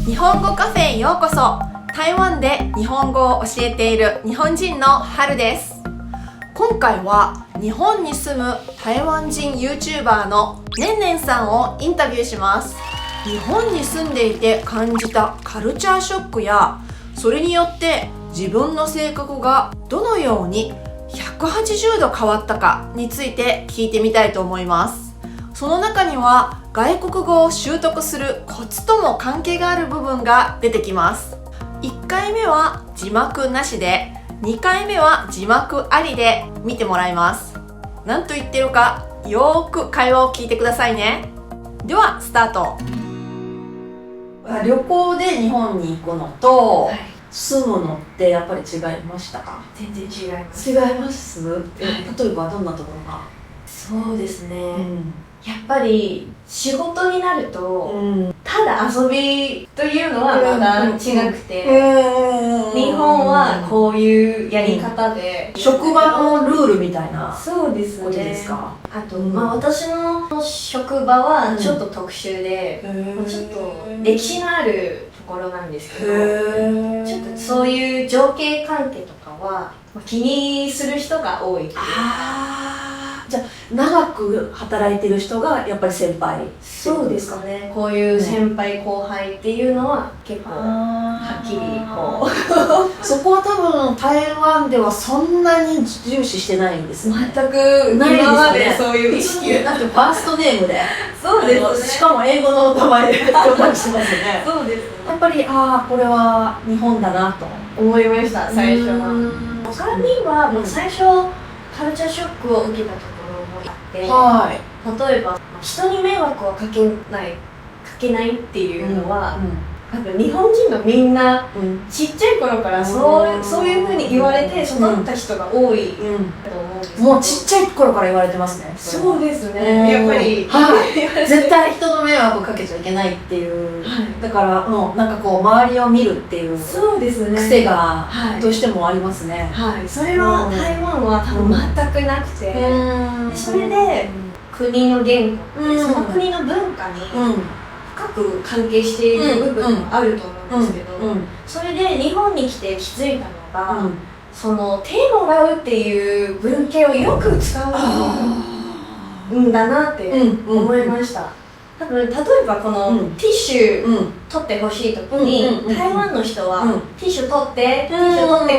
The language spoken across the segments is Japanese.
日本語カフェへようこそ。台湾で日本語を教えている日本人の春です。今回は日本に住む台湾人 YouTuber のねんねんさんをインタビューします。日本に住んでいて感じたカルチャーショックや、それによって自分の性格がどのように180度変わったかについて聞いてみたいと思います。その中には外国語を習得するコツとも関係がある部分が出てきます。1回目は字幕なしで、2回目は字幕ありで見てもらいます。何と言ってるかよーく会話を聞いてくださいね。ではスタート。旅行で日本に行くのと、住むのってやっぱり違いましたか？全然違います。違います？例えばどんなところが？そうですね、やっぱり仕事になると、ただ遊びというのはまた違くて、日本はこういうやり方で、職場のルールみたいなそうですことでね。すか？あと、私の職場はちょっと特殊で、ちょっと歴史のあるところなんですけど、ちょっとそういう上下関係とかは気にする人が多いというか。じゃあ長く働いてる人がやっぱり先輩？そうですかね。こういう先輩後輩っていうのは結構はっきりこうそこは多分台湾ではそんなに重視してないんですね。全くないです今までね。そういう意識なんてファーストネームでそうですね。しかも英語の名前で呼んだりしますね。そうですね。やっぱりこれは日本だなと思いました。最初は他にはもう最初カルチャーショックを受けたところもあって、例えば人に迷惑をかけないっていうのは、多分日本人のみんな、ちっちゃい頃からそういう風に言われて育った人が多いと思うんですけど、もうちっちゃい頃から言われてますね。そうですね。やっぱり、絶対人の迷惑をかけちゃいけないっていう、だからなんかこう周りを見るっていうそうですね。癖がどうしてもありますね。それは台湾は多分全くなくて、それで国の言語、その国の文化に深く関係している部分もあると思うんですけど、それで日本に来て気づいたのが、その手もらうっていう文型をよく使うんだなって思いました。多分例えばこのティッシュ取ってほしい時に、台湾の人はティッシュ取って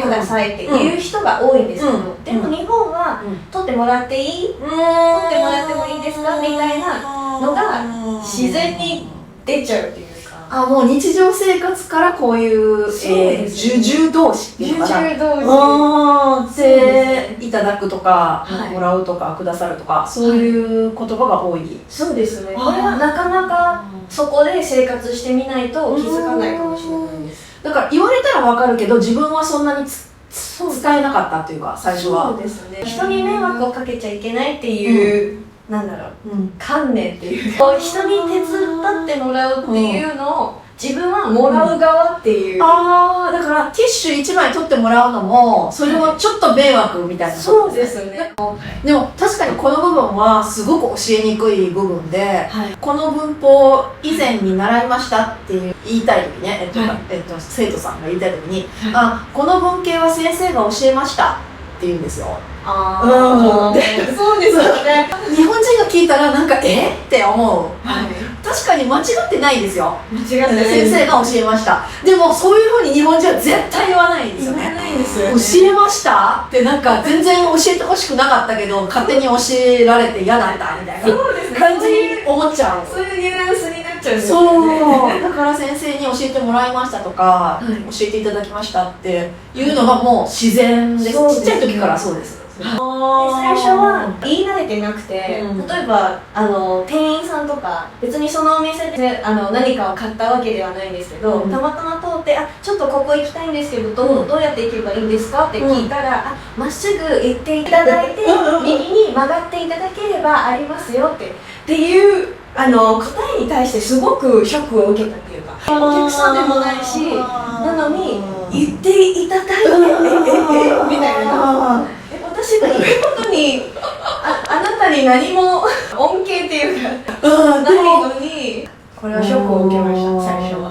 くださいって言う人が多いんですけど、でも日本は取ってもらっていい？取ってもらってもいいですか？みたいなのが自然に出ちゃうっていうか。もう日常生活からこういう受注動詞っていうのかな。受注動詞でいただくとか、もらうとかくださるとか、そういう言葉が多い。そうですね。これはなかなかそこで生活してみないと気づかないかもしれないです。だから言われたらわかるけど、自分はそんなに使えなかったというか、最初は。そうですね。人に迷惑をかけちゃいけないっていう、観念っていうか、人に手伝ってもらうっていうのを自分はもらう側っていう、だからティッシュ1枚取ってもらうのもそれもちょっと迷惑みたいな、そうですね。でも確かにこの部分はすごく教えにくい部分で、この文法以前に習いましたって言いたい時ね、生徒さんが言いたい時に、この文型は先生が教えましたって言うんですよ。そうですよね。日本人が聞いたらなんかって思う。確かに間違ってないですよ。間違ってない。先生が教えました。でもそういうふうに日本人は絶対言わないんですよね。言わないですよね。教えましたってなんか全然教えてほしくなかったけど勝手に教えられて嫌だったみたいな感じに思っちゃう。そういうニュアンスになっちゃうんですよね。そうだから先生に教えてもらいましたとか、教えていただきましたっていうのがもう自然です。ちっちゃい時からそうです。最初は言い慣れてなくて、例えば店員さんとか別にそのお店で何かを買ったわけではないんですけど、たまたま通ってちょっとここ行きたいんですけどどうやって行けばいいんですかって聞いたら、まっすぐ行っていただいて右に曲がっていただければありますよっていう答えに対してすごくショックを受けたっていうか、お客さんでもないしなのに言っていただいてみたいな。私が言うことにあなたに何も恩恵っていうかないのにこれはショックを受けました最初は。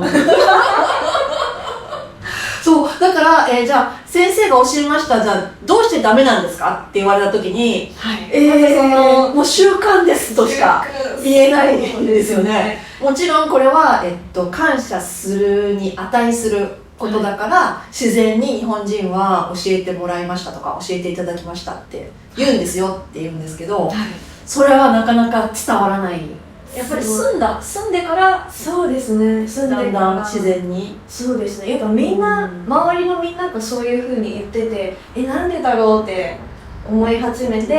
そうだから、じゃあ先生が教えました、じゃあどうしてダメなんですかって言われた時に、もう習慣ですとしか言えないんですよね。もちろんこれは、感謝するに値することだから、自然に日本人は教えてもらいましたとか教えていただきましたって言うんですよって言うんですけど、それはなかなか伝わらない。やっぱり住んでからそうですね、住んでからだんだん自然に。そうですね、やっぱみんな、周りのみんながそういう風に言ってて、なんでだろうって思い始めて、で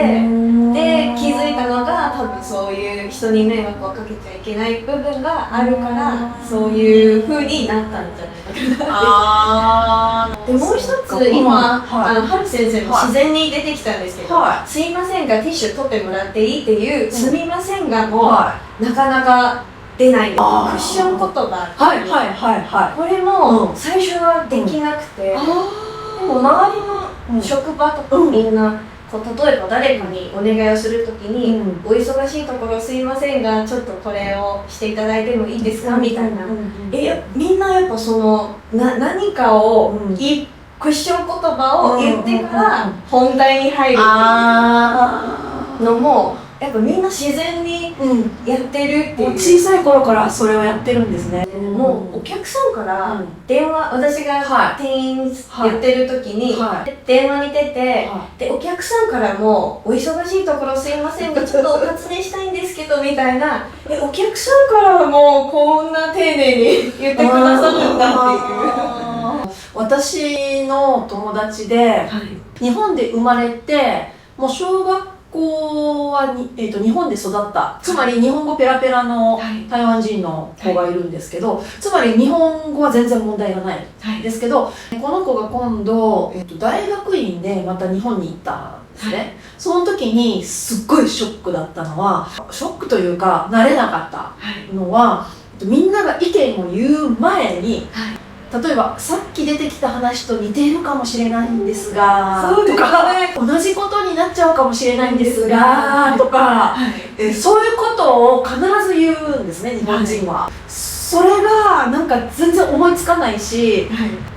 気づいたのが多分そういう人に迷惑をかけちゃいけない部分があるから、そういう風になったんじゃないかなって。でもう一つ今、はる先生も自然に出てきたんですけど、すいませんがティッシュ取ってもらっていいっていうすみませんがもなかなか出ないクッション言葉、これも最初はできなくて、でも周りの職場とかみんな例えば誰かにお願いをするときに、お忙しいところすいませんがちょっとこれをしていただいてもいいですかみたいな、みんなやっぱその何かをクッション言葉を言ってから本題に入るっていうのもやっぱみんな自然にやってるっていう、小さい頃からそれをやってるんですね。もうお客さんから電話、私が店員やってる時に電話に出て、でお客さんからもお忙しいところすいませんがちょっとお尋ねしたいんですけどみたいな、お客さんからもこんな丁寧に言ってくださるんだっていう。私の友達で、日本で生まれてもう小学校は日本で育った、つまり日本語ペラペラの台湾人の子がいるんですけど、つまり日本語は全然問題がないんですけど、この子が今度、大学院でまた日本に行ったんですね。その時にすっごいショックだったのは、ショックというか慣れなかったのは、みんなが意見を言う前に、例えばさっき出てきた話と似ているかもしれないんですがとか、同じことになっちゃうかもしれないんですがとか、そういうことを必ず言うんですね、日本人は。それがなんか全然思いつかないし、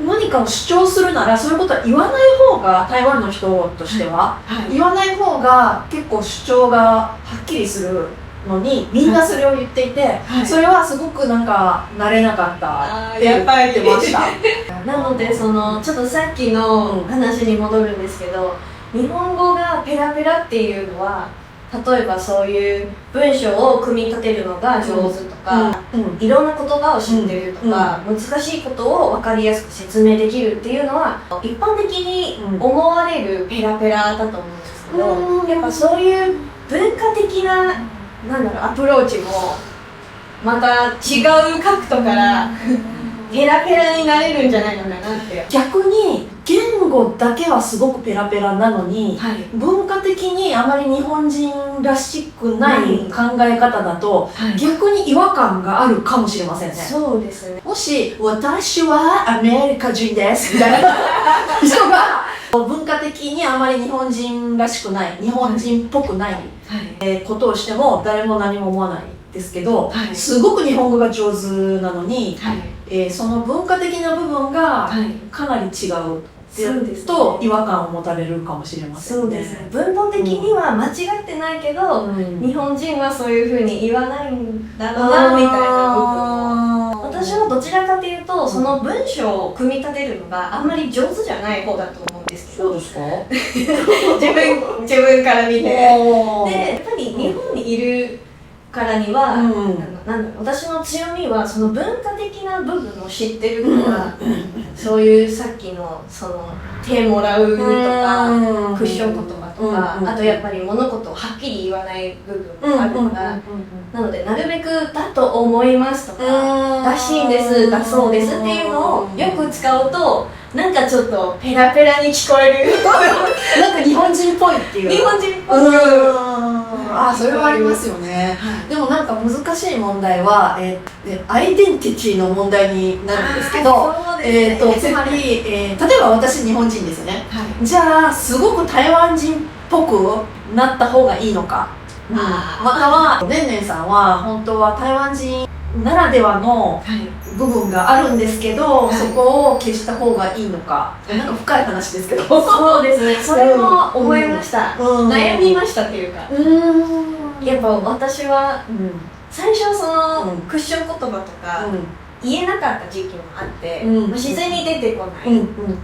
何かを主張するならそういうことは言わない方が、台湾の人としては言わない方が結構主張がはっきりするのに、みんなそれを言っていて、それはすごくなんか慣れなかったって言ってました。なのでそのちょっとさっきの話に戻るんですけど、日本語がペラペラっていうのは、例えばそういう文章を組み立てるのが上手とか、いろんな言葉を知ってるとか、難しいことを分かりやすく説明できるっていうのは一般的に思われるペラペラだと思うんですけど、やっぱそういう文化的なアプローチもまた違う角度からペラペラになれるんじゃないのかなって。逆に言語だけはすごくペラペラなのに、文化的にあまり日本人らしくない考え方だと、逆に違和感があるかもしれませんね。そうですね。もし私はアメリカ人ですみたいな人が文化的にあまり日本人らしくない、日本人っぽくない、ことをしても誰も何も思わないですけど、すごく日本語が上手なのに、その文化的な部分がかなり違うと違和感を持たれるかもしれませんね。そうですね。文法的には間違ってないけど、日本人はそういうふうに言わないんだろうなみたいな部分を。私はどちらかというと、その文章を組み立てるのがあんまり上手じゃない方だと思うんですけど。そうですか？自分から見て。で、やっぱり日本にいるからには、私の強みはその文化的な部分を知ってるから、そういうさっきのその手もらうとか、クッション言葉とか、あとやっぱり物事をはっきり言わない部分があるから、なのでなるべくだと思いますとか、らしいんです、だそうですっていうのをよく使うと、なんかちょっとペラペラに聞こえるなんか日本人っぽいっていう。日本人っぽい。それはありますよね。でもなんか難しい問題は、アイデンティティの問題になるんですけど、つまり、例えば私日本人ですよね。じゃあすごく台湾人っぽくなった方がいいのか、またはねんねんさんは本当は台湾人ならではのはい部分があるんですけど、はいそこを消した方がいいのか、なんか深い話ですけど。そうですね、それも思いました、悩みましたっていうか、やっぱ私は最初そのクッション言葉とか言えなかった時期もあって、自然に出てこない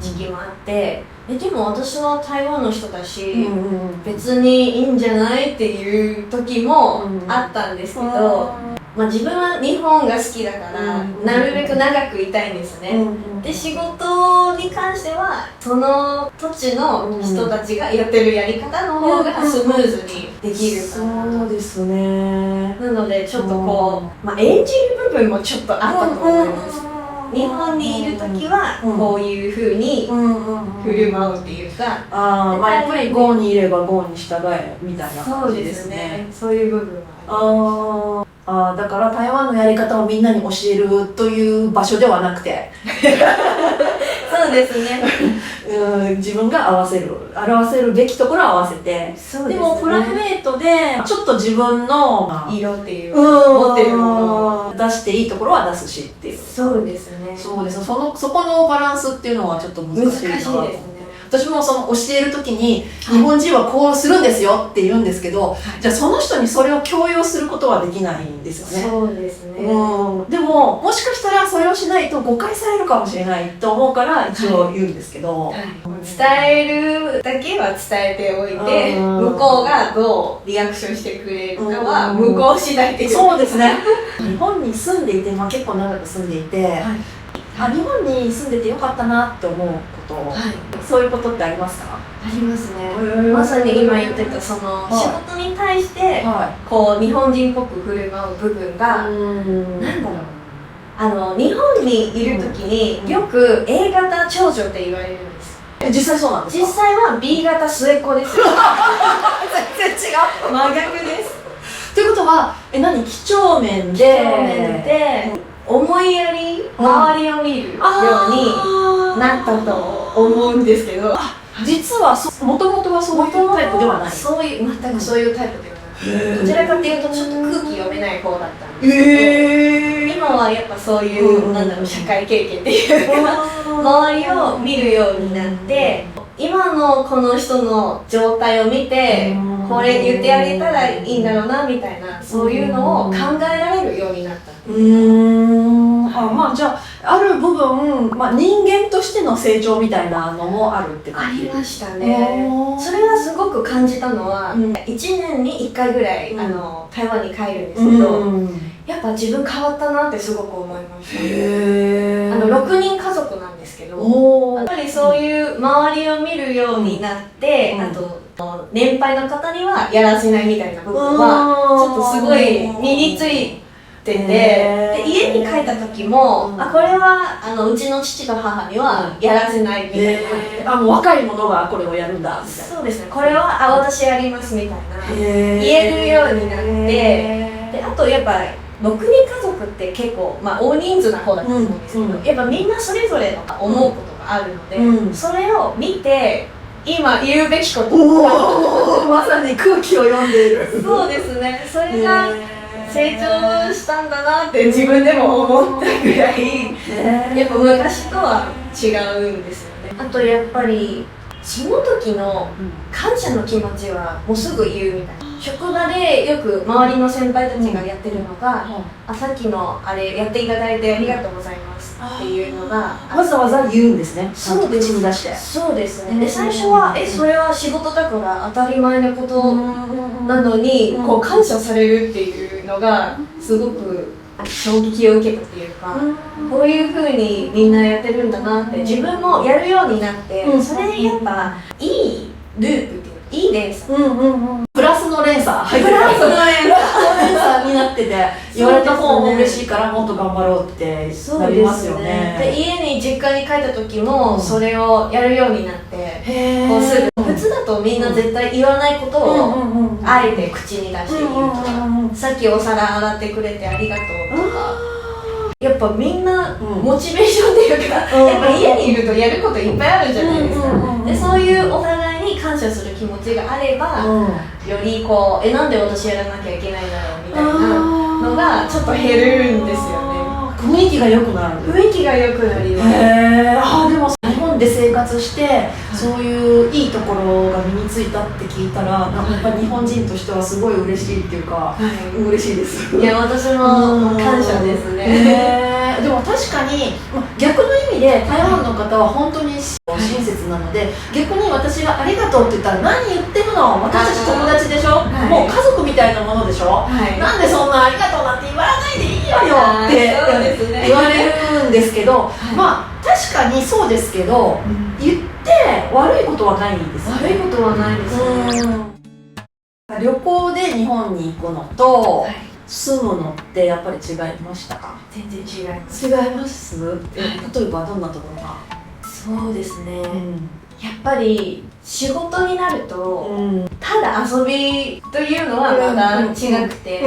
時期もあって、でも私は台湾の人だし、別にいいんじゃないっていう時もあったんですけど、自分は日本が好きだからなるべく長くいたいんですね、で仕事に関してはその土地の人たちがやってるやり方の方がスムーズにできるかなと。そうですね。なのでちょっとこう、演じる部分もちょっとあったと思います。日本にいる時はこういう風に振る舞うっていうか、やっぱりゴーにいればゴーに従えみたいなそうで感じですすねね。そういう部分はだから台湾のやり方をみんなに教えるという場所ではなくて、そうですね自分が表せるべきところは合わせて、そうですね、でもプライベートでちょっと自分の色っていう持ってるものを出していいところは出すしっていう。そうですね、そうです。そこのバランスっていうのはちょっと難しいなと思って。私もその教える時に、日本人はこうするんですよって言うんですけど、じゃあその人にそれを強要することはできないんですよね。そうですね、でももしかしたらそれをしないと誤解されるかもしれないと思うから一応言うんですけど、伝えるだけは伝えておいて、向こうがどうリアクションしてくれるかは向こう次第っていう。そうですね。日本に住んでいて、結構長く住んでいて、日本に住んでてよかったなって思うこと、そういうことってありますか？ありますね。まさに今言ってたその仕事に対してこう日本人っぽく振る舞う部分が、なんだろう、日本にいる時によく A 型長女って言われるんです。実際そうなんですか？実際は B 型末っ子ですよ全然違う。真逆です。ということは何？几帳面で思いやり、周りを見るようになったと思うんですけど、実はもともとはそういうタイプではない。全くそういうタイプではない。どちらかというとちょっと空気読めない方だったんですけど、今はやっぱそういう社会経験っていうか周りを見るようになって、今のこの人の状態を見てこれ言ってあげたらいいんだろうなみたいな、そういうのを考えられるようになった。じゃあある部分、人間としての成長みたいなのもあるって感じ？ありましたね。それはすごく感じたのは、1年に1回ぐらい台湾に帰るんですけど、やっぱ自分変わったなってすごく思いました。6人家族なんですけど、やっぱりそういう周りを見るようになって、あと年配の方にはやらせないみたいな部分はちょっとすごい身についてて、で家に帰った時も、これはうちの父と母にはやらせないみたいな、若い者がこれをやるんだみたいな。そうですね、これは私やりますみたいな言えるようになって、であとやっぱ6人家族って結構、大人数な方だと思うんですけど、やっぱみんなそれぞれの思うことがあるので、それを見て今言うべきことまさに空気を読んでいる。そうですね、それが成長したんだなって自分でも思ったぐらい、やっぱ昔とは違うんですよね。あとやっぱりその時の感謝の気持ちはもうすぐ言うみたいな。職場でよく周りの先輩たちがやってるのが、さっきのあれやっていただいてありがとうございますっていうのがわざわざ言うんですね。そうです、口に出して。そうですね。で最初はそれは仕事だから当たり前のことなのに、こう感謝されるっていうのがすごく衝撃を受けたっていうか、こういう風にみんなやってるんだなって自分もやるようになって、それやっぱいいループっていうかいい連鎖、プラスの連鎖プラスの連鎖になってて、言われた方も嬉しいからもっと頑張ろうってなりますよね。で家に実家に帰った時もそれをやるようになって、こうすぐ普通だとみんな絶対言わないことをあえて口に出して言うとか、さっきお皿洗ってくれてありがとうとか、やっぱみんなモチベーションっていうか、やっぱ家にいるとやることいっぱいあるじゃないですか。でそういうお互いに感謝する気持ちがあれば、よりこうなんで私やらなきゃいけないんだろうみたいなのがちょっと減るんですよね。雰囲気が良くなる。雰囲気が良くなります。でも日本で生活してそういういいところが身についたって聞いたら、やっぱ日本人としてはすごい嬉しいっていうか、嬉しいです。いや、私も感謝ですね。でも確かに逆の意味で台湾の方は本当に親切なので、逆に私がありがとうって言ったら何言ってるの、私たち友達でしょ、もう家族みたいなものでしょ、なんでそんなありがとうなんて言わないでいいよって言われるんですけど、まあ確かにそうですけど、言って悪いことはないんですよね。悪いことはないですね。旅行で日本に行くのと、住むのってやっぱり違いましたか？全然違います。違います。例えばどんなところが？そうですね、やっぱり仕事になると、ただ遊びというのはまだ違くて、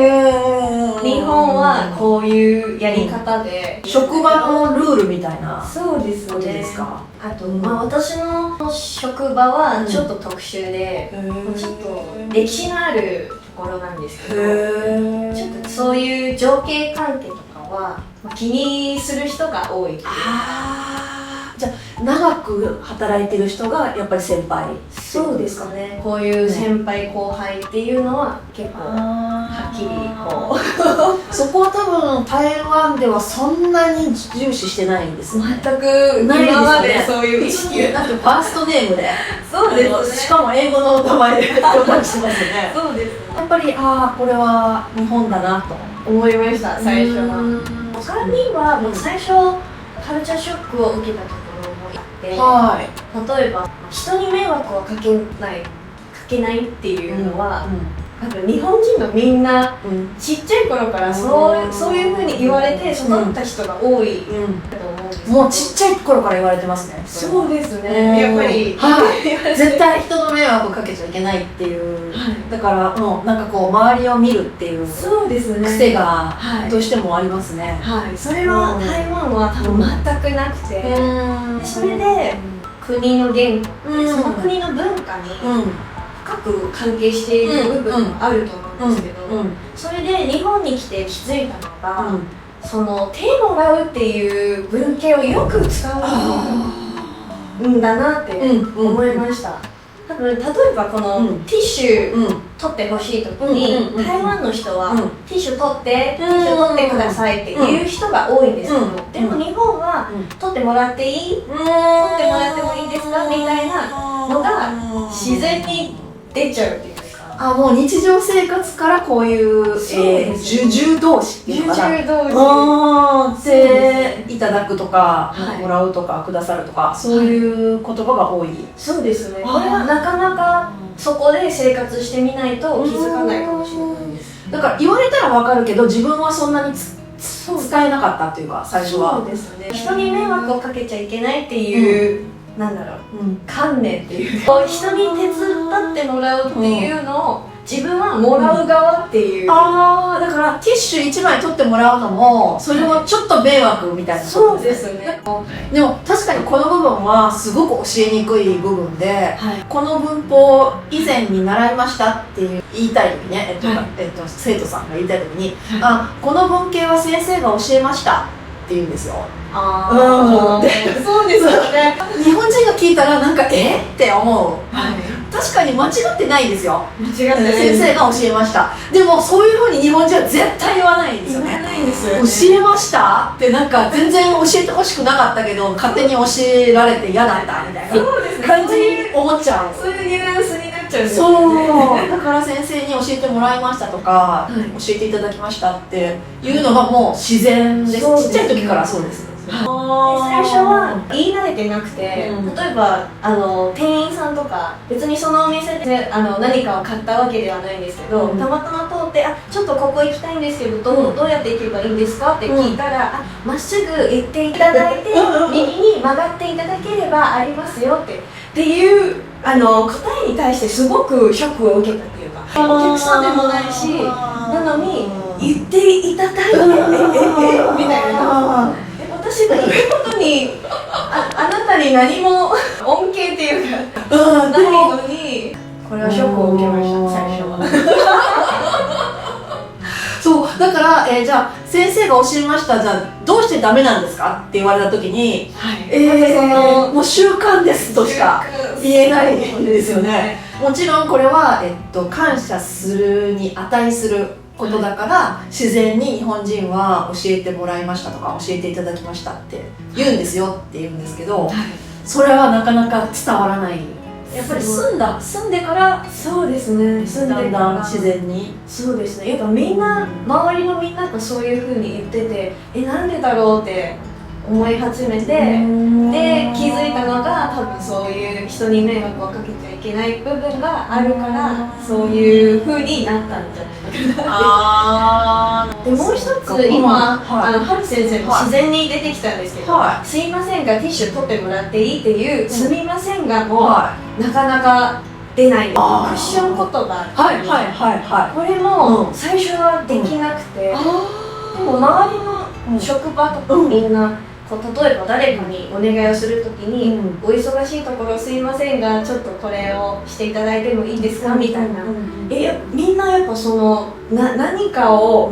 日本はこういうやり方で、職場のルールみたいなそうですね。ことですか？あと、私の職場はちょっと特殊で、ちょっと歴史のあるところなんですけど、ちょっとそういう上下関係とかは気にする人が多い。じゃあ長く働いてる人がやっぱり先輩？そうですかね。こういう先輩後輩っていうのは結構はっきりこうそこは多分台湾ではそんなに重視してないんですね。全く今までそういう意識だってファーストネームでそうですね。しかも英語の名前で紹介してますよね。そうですね。やっぱりこれは日本だなと思いました。最初は他にはもう最初カルチャーショックを受けたところもあって、例えば人に迷惑をかけないっていうのは、多分日本人のみんな、ちっちゃい頃からそういうふうに言われて育った人が多いと思うんです。もうちっちゃい頃から言われてますね。そうですね。やっぱり絶対人の迷惑をかけちゃいけないっていう、だからもうなんかこう周りを見るっていう癖がどうしてもありますね。それは台湾は多分全くなくて、それで国の言語、その国の文化に深く関係している部分があると思うんですけど、それで日本に来て気づいたのが、その手もらうっていう文型をよく使うんだなって思いました。多分例えばこのティッシュ取ってほしい時に台湾の人はティッシュ取ってくださいって言う人が多いんですけど、でも日本は取ってもらっていい？取ってもらってもいいですか？みたいなのが自然に出ちゃうっていうか。もう日常生活からこういう授受動詞っていうのかな、でいただくとか、もらうとかくださるとか、そういう言葉が多い。そうですね。これはなかなかそこで生活してみないと気づかないかもしれないです。だから言われたらわかるけど自分はそんなに使えなかったっていうか、最初は。そうですね。人に迷惑をかけちゃいけないっていう、なんだろう、観念っていうか、人に手伝ってもらうっていうのを自分はもらう側っていう、だからティッシュ1枚取ってもらうのもそれもちょっと迷惑みたいな。そうですね。でも確かにこの部分はすごく教えにくい部分で、この文法以前に習いましたって言いたい時ね、生徒さんが言いたい時に、この文型は先生が教えましたって言うんですよ。そうですよね。日本人が聞いたらなんかって思う。確かに間違ってないですよ。間違ってない。先生が教えました。でもそういうふうに日本人は絶対言わないんですよね。言わないんですよね。教えましたってなんか全然教えてほしくなかったけど勝手に教えられて嫌だったみたいな感じに思っちゃう。そういうニュアンスになっちゃうんですよね。そうだから先生に教えてもらいましたとか、教えていただきましたっていうのがもう自然です。ちっちゃい時からそうです。最初は言い慣れてなくて、例えば店員さんとか別にそのお店で何かを買ったわけではないんですけど、たまたま通ってちょっとここ行きたいんですけど、どうやって行けばいいんですかって聞いたら、まっすぐ行っていただいて右に曲がっていただければありますよっていう答えに対してすごくショックを受けたっていうか、お客さんでもないし、なのに言っていただいてみたいな。私が言うことにあなたに何も恩恵っていうかないのに、これはショックを受けました、最初は。そうだから、じゃあ先生が教えました、じゃあどうしてダメなんですかって言われた時に、もう習慣ですとしか言えないんですよね。もちろんこれは、感謝するに値することだから、自然に日本人は教えてもらいましたとか教えていただきましたって言うんですよって言うんですけど、それはなかなか伝わらない。やっぱり住んでから、そうですね、住んでから自然に。そうですね、やっぱみんな、周りのみんながそういう風に言ってて、なんでだろうって思い始めて、で気づいたのが、多分そういう人に迷惑をかけちゃいけない部分があるから、そういう風になったんじゃないかなってで、もう一つ今、春先生も自然に出てきたんですけど、すいませんがティッシュ取ってもらっていいっていう、すみませんがもなかなか出ないクッション言葉、これも最初はできなくて、でも周りの職場とかみんな、例えば誰かにお願いをするときに、お忙しいところすいませんがちょっとこれをしていただいてもいいですかみたいな、みんなやっぱその何かを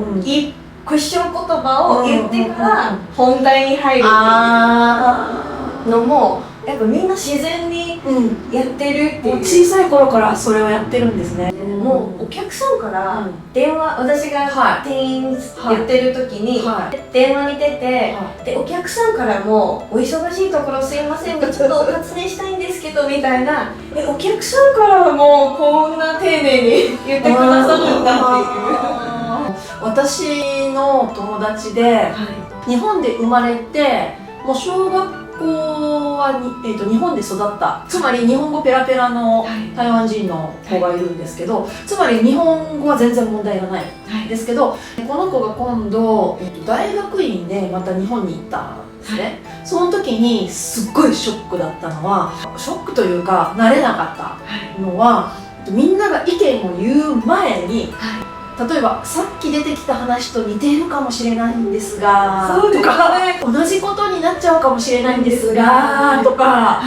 クッション言葉を言ってから本題に入るっていうのもやっぱみんな自然にやってるっていう、小さい頃からそれをやってるんですね。もうお客さんから電話、私が店員やってる時に電話に出て、でお客さんからも「お忙しいところすいませんがちょっとお尋ねしたいんですけど」みたいな、お客さんからもこんな丁寧に言ってくださるんだっていう。私の友達で、日本で生まれてもう小学校は日本で育った、つまり日本語ペラペラの台湾人の子がいるんですけど、つまり日本語は全然問題がないですけど、この子が今度、大学院でまた日本に行ったんですね。その時にすっごいショックだったのは、ショックというか慣れなかったのは、みんなが意見を言う前に、例えばさっき出てきた話と似ているかもしれないんですがとか、同じことになっちゃうかもしれないんですがとか、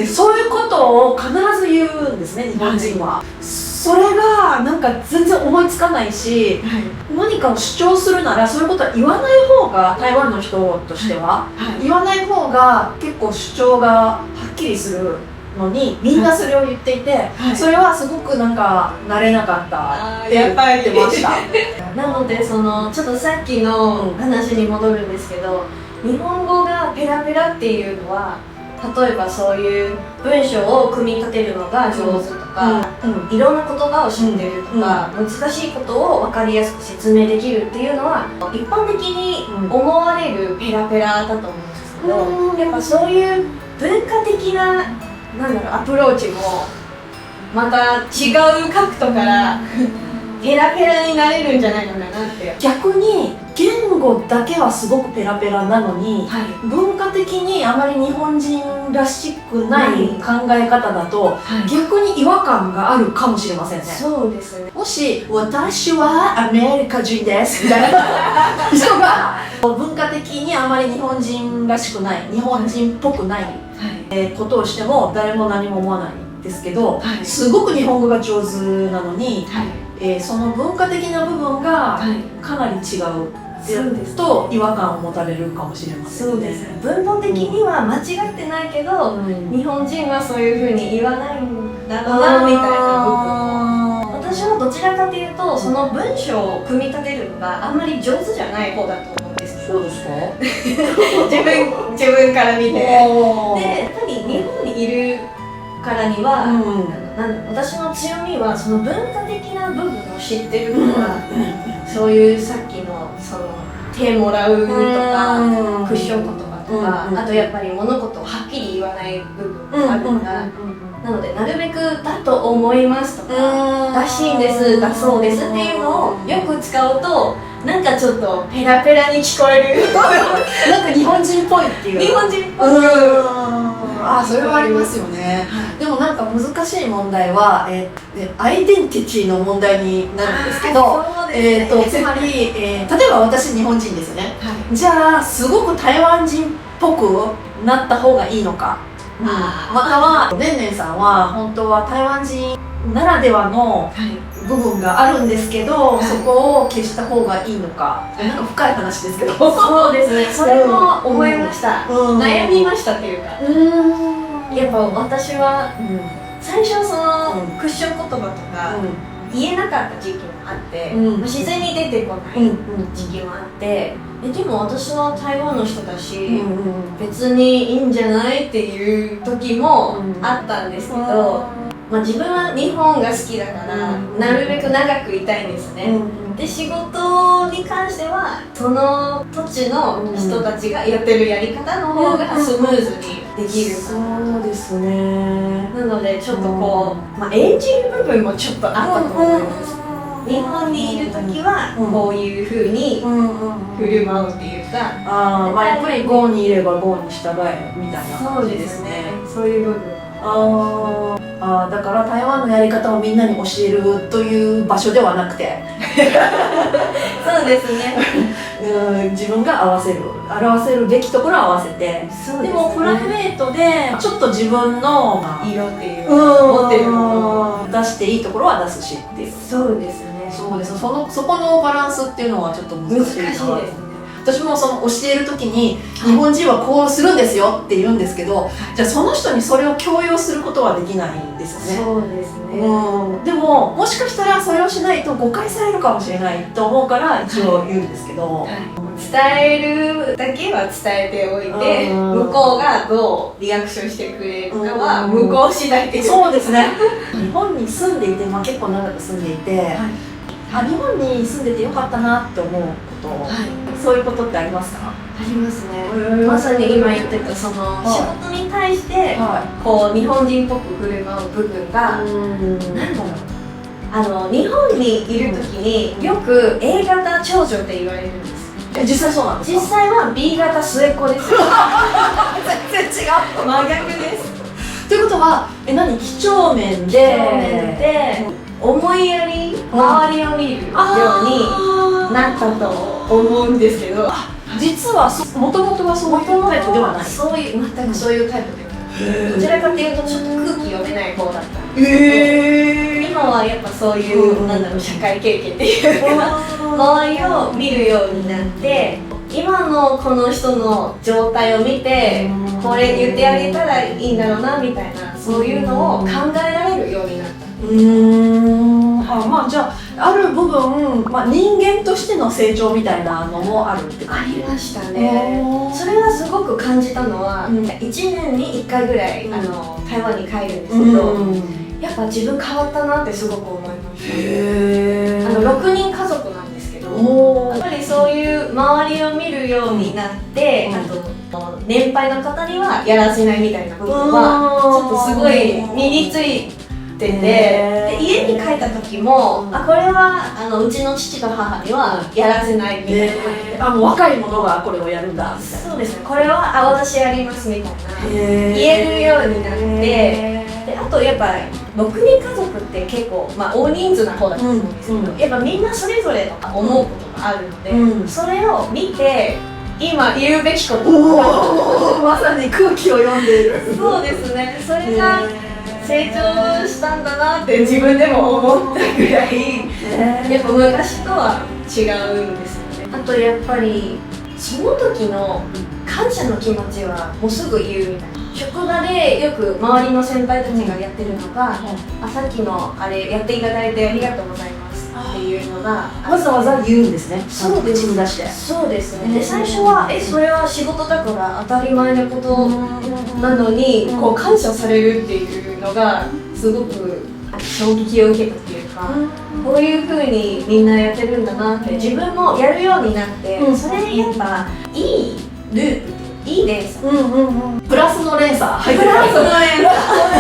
そういうことを必ず言うんですね、日本人は。それがなんか全然思いつかないし、何かを主張するならそういうことは言わない方が、台湾の人としては言わない方が結構主張がはっきりするのに、みんなそれを言っていて、それはすごくなんか慣れなかったって言ってました。なのでそのちょっとさっきの話に戻るんですけど、日本語がペラペラっていうのは、例えばそういう文章を組み立てるのが上手とか、いろんな言葉を知ってるとか、難しいことを分かりやすく説明できるっていうのは一般的に思われるペラペラだと思うんですけど、やっぱそういう文化的なアプローチもまた違う角度からペラペラになれるんじゃないのかなって。逆に言語だけはすごくペラペラなのに、文化的にあまり日本人らしくない考え方だと、逆に違和感があるかもしれませんね。そうですね。もし私はアメリカ人ですみたいな人が文化的にあまり日本人らしくない、日本人っぽくないことをしても誰も何も思わないんですけど、すごく日本語が上手なのに、その文化的な部分がかなり違うと違和感を持たれるかもしれませんね。そうですね。文法的には間違ってないけど、日本人はそういうふうに言わないんだろうなみたいな部分。私もどちらかというと、その文章を組み立てるのがあんまり上手じゃない方だと思うんですけど。そうですか？自分から見て。で、やっぱり日本にいるからには、私の強みはその文化的な部分を知ってるから、そういうさっきのその手もらうとか、クッション言葉とか、あとやっぱり物事をはっきり言わない部分があるから、なのでなるべくだと思いますとか、らしいんです、だそうですっていうのをよく使うと、なんかちょっとペラペラに聞こえるなんか日本人っぽいっていう。日本人っぽい。それはありますよね。でもなんか難しい問題は、アイデンティティの問題になるんですけど、つまり、例えば私日本人ですよね。じゃあすごく台湾人っぽくなった方がいいのか、またはねんねんさんは本当は台湾人ならではのはい部分があるんですけど、いそこを消した方がいいのか、なんか深い話ですけど。そうですね、それも思いました、悩みましたっていうか、やっぱ私は最初そのクッション言葉とか言えなかった時期もあって、自然に出てこない時期もあって、でも私は台湾の人だし、別にいいんじゃないっていう時もあったんですけど、自分は日本が好きだからなるべく長くいたいんですね、で仕事に関してはその土地の人たちがやってるやり方の方がスムーズにできる、そうですね。なのでちょっとこう、演じる部分もちょっとあったと思います、日本にいる時はこういう風に振る舞うっていうか、やっぱり5にいれば5に従えみたいなそう感じでねですすね。そういう部分だから台湾のやり方をみんなに教えるという場所ではなくてそうですね自分が表せるべきところを合わせて、そうですね、でもプライベートでちょっと自分の色っていう持ってるもの出していいところは出すしっていう。そうですね、そうです。そこのバランスっていうのはちょっと難しい難しいですね。私もその教える時に日本人はこうするんですよって言うんですけど、じゃあその人にそれを強要することはできないんですよね。そうですね、でももしかしたらそれをしないと誤解されるかもしれないと思うから一応言うんですけど、伝えるだけは伝えておいて、向こうがどうリアクションしてくれるかは向こう次第っていう。そうですね。日本に住んでいて、結構長く住んでいて、日本に住んでてよかったなって思うこと、そういうことってありますか？ありますね、まさに今言ってたその仕事に対してこう日本人っぽく振る舞う部分が、なんだろう、日本にいる時によく A 型長女って言われるんです。実際そうなんですか？実際は B 型末っ子ですよ全然違う。真逆です。ということは何？几帳面で思いやり周りを見るようになったと思うんですけど、実はもともとはそういうタイプではない。全くそういうタイプではない。どちらかというとちょっと空気読めない方だったんですけど、今はやっぱそういう社会経験っていうか周りを見るようになって、今のこの人の状態を見てこれ言ってあげたらいいんだろうなみたいな、そういうのを考えられるようになった。じゃあある部分、人間としての成長みたいなのもあるって感じ？ありましたね。それはすごく感じたのは、1年に1回ぐらい台湾に帰るんですけど、やっぱ自分変わったなってすごく思いました。6人家族なんですけど、やっぱりそういう周りを見るようになって、あと年配の方にはやらせないみたいな部分はちょっとすごい身についてて、で家に帰った時も、これはうちの父と母にはやらせないみたいな、若い者がこれをやるんだみたいな。そうですね、これは私やりますみたいな言えるようになって、であとやっぱ6人家族って結構、大人数な方だと思うんですけど、やっぱみんなそれぞれの思うことがあるので、それを見て今言うべきことまさに空気を読んでいる。そうですね、それが成長したんだなって自分でも思ったぐらい、やっぱ昔とは違うんですよね。あとやっぱりその時の感謝の気持ちはもうすぐ言うみたいな。職場でよく周りの先輩たちがやってるのが、さっきのあれやっていただいてありがとうございますっていうのがわざわざ言うんですね。そうです、口に出して。そうですね。で最初はそれは仕事だから当たり前なことなのに、こう感謝されるっていうのがすごく衝撃を受けたっていうか、こういう風にみんなやってるんだなって自分もやるようになって、それやっぱいいループ、いい連鎖、プラスの連鎖、プラスの連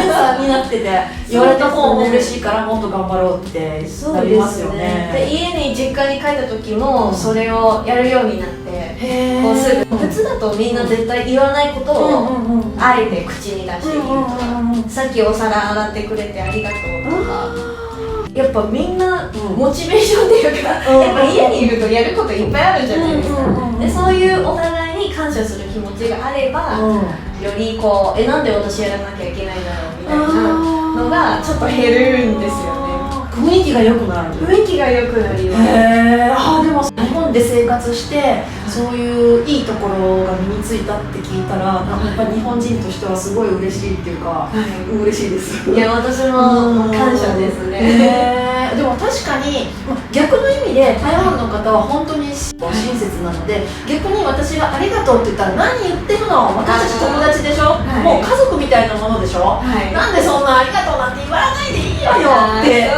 鎖になってて、言われた方も嬉しいからもっと頑張ろうってなりますよね。で家に実家に帰った時もそれをやるようになって、こうすぐ普通だとみんな絶対言わないことをあえて口に出して言うとか、さっきお皿洗ってくれてありがとうとか、やっぱみんなモチベーションっていうか、やっぱ家にいるとやることいっぱいあるじゃないですか。でそういうお互いに感謝する気持ちがあれば、よりこうなんで私やらなきゃいけないんだろうみたいなのがちょっと減るんですよね。雰囲気が良くなる。雰囲気が良くなります。でも日本で生活してそういういいところが身についたって聞いたら、なんかやっぱり日本人としてはすごい嬉しいっていうか、嬉しいです。いや、私も感謝ですね。でも確かに逆の意味で台湾の方は本当に親切なので、逆に私がありがとうって言ったら何言ってるの、私たち友達でしょ、もう家族みたいなものでしょ、なんでそんなありがとうなんて言わないでいいわよって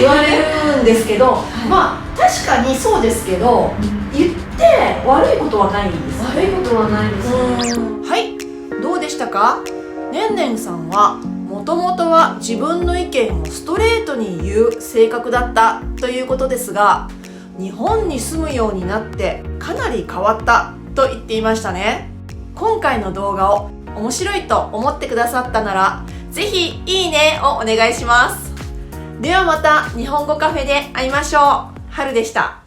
言われるんですけど、まあ確かにそうですけど、言って悪いことはないんです。悪いことはないですね。はい、どうでしたか？ねんねんさんはもともとは自分の意見をストレートに言う性格だったということですが、日本に住むようになってかなり変わったと言っていましたね。今回の動画を面白いと思ってくださったなら、ぜひいいねをお願いします。ではまた日本語カフェで会いましょう。はるでした。